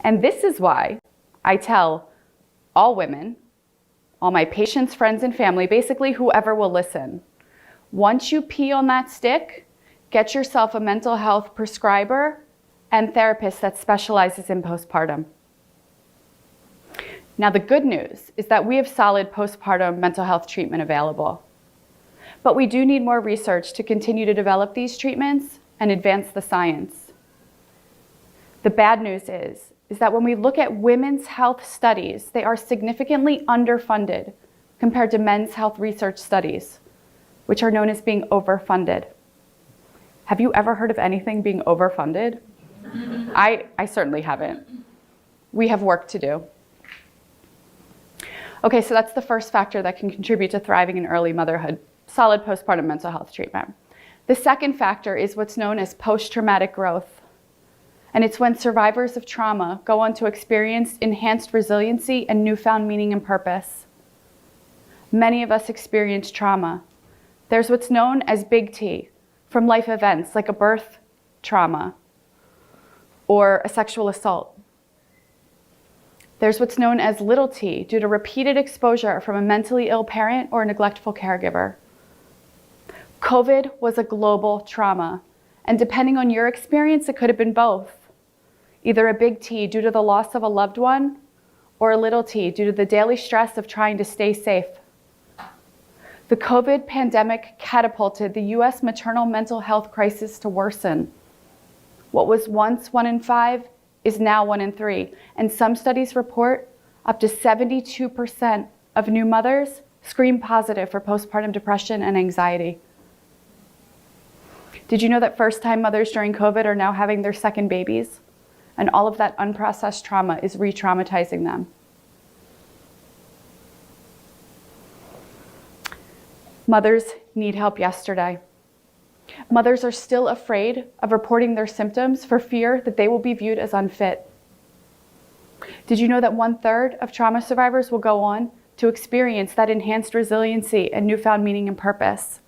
And this is why I tell all women, all my patients, friends, and family, basically whoever will listen, once you pee on that stick, get yourself a mental health prescriber and therapist that specializes in postpartum. Now, the good news is that we have solid postpartum mental health treatment available. But we do need more research to continue to develop these treatments and advance the science. The bad news is that when we look at women's health studies, they are significantly underfunded compared to men's health research studies, which are known as being overfunded. Have you ever heard of anything being overfunded? I certainly haven't. We have work to do. Okay, so that's the first factor that can contribute to thriving in early motherhood, solid postpartum mental health treatment. The second factor is what's known as post-traumatic growth. And it's when survivors of trauma go on to experience enhanced resiliency and newfound meaning and purpose. Many of us experience trauma. There's what's known as big T, from life events like a birth trauma or a sexual assault. There's what's known as little t, due to repeated exposure from a mentally ill parent or a neglectful caregiver. COVID was a global trauma, and depending on your experience, it could have been both. Either a big T due to the loss of a loved one, or a little t due to the daily stress of trying to stay safe. The COVID pandemic catapulted the US maternal mental health crisis to worsen. What was once 1 in 5 is now 1 in 3, and some studies report up to 72% of new mothers screen positive for postpartum depression and anxiety. Did you know that first-time mothers during COVID are now having their second babies? And all of that unprocessed trauma is re-traumatizing them. Mothers need help yesterday. Mothers are still afraid of reporting their symptoms for fear that they will be viewed as unfit. Did you know that 1/3 of trauma survivors will go on to experience that enhanced resiliency and newfound meaning and purpose?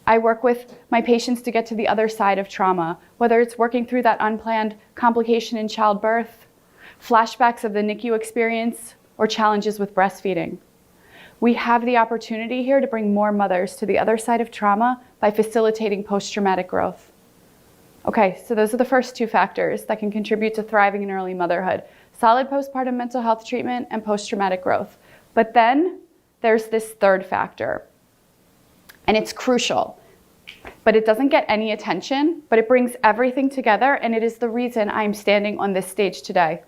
I work with my patients to get to the other side of trauma, whether it's working through that unplanned complication in childbirth, flashbacks of the NICU experience, or challenges with breastfeeding. We have the opportunity here to bring more mothers to the other side of trauma by facilitating post-traumatic growth. Okay, so those are the first two factors that can contribute to thriving in early motherhood: solid postpartum mental health treatment and post-traumatic growth. But then there's this third factor, and it's crucial, but it doesn't get any attention, but it brings everything together, and it is the reason I'm standing on this stage today.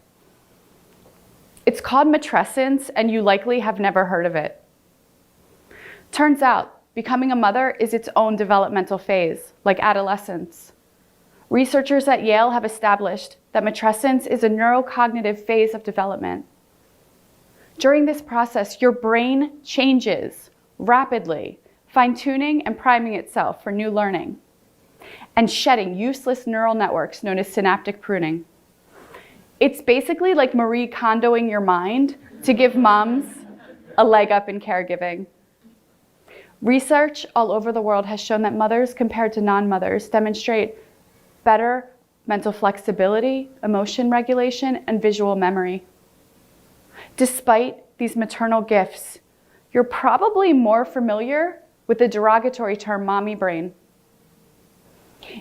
It's called matrescence, and you likely have never heard of it. Turns out, becoming a mother is its own developmental phase, like adolescence. Researchers at Yale have established that matrescence is a neurocognitive phase of development. During this process, your brain changes rapidly, fine-tuning and priming itself for new learning, and shedding useless neural networks known as synaptic pruning. It's basically like Marie Kondoing your mind to give moms a leg up in caregiving. Research all over the world has shown that mothers compared to non-mothers demonstrate better mental flexibility, emotion regulation, and visual memory. Despite these maternal gifts, you're probably more familiar with the derogatory term mommy brain.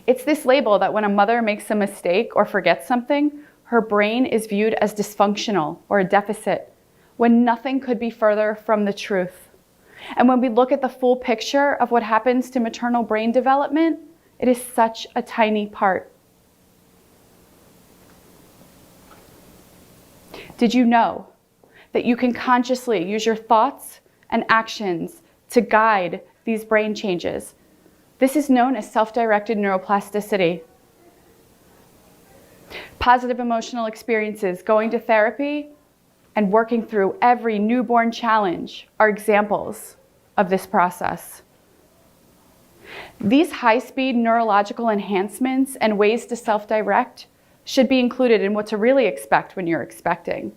It's this label that when a mother makes a mistake or forgets something, her brain is viewed as dysfunctional or a deficit, when nothing could be further from the truth. And when we look at the full picture of what happens to maternal brain development, it is such a tiny part. Did you know that you can consciously use your thoughts and actions to guide these brain changes? This is known as self-directed neuroplasticity. Positive emotional experiences, going to therapy, and working through every newborn challenge are examples of this process. These high-speed neurological enhancements and ways to self-direct should be included in what to really expect when you're expecting.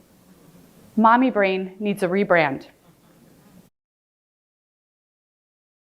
Mommy brain needs a rebrand.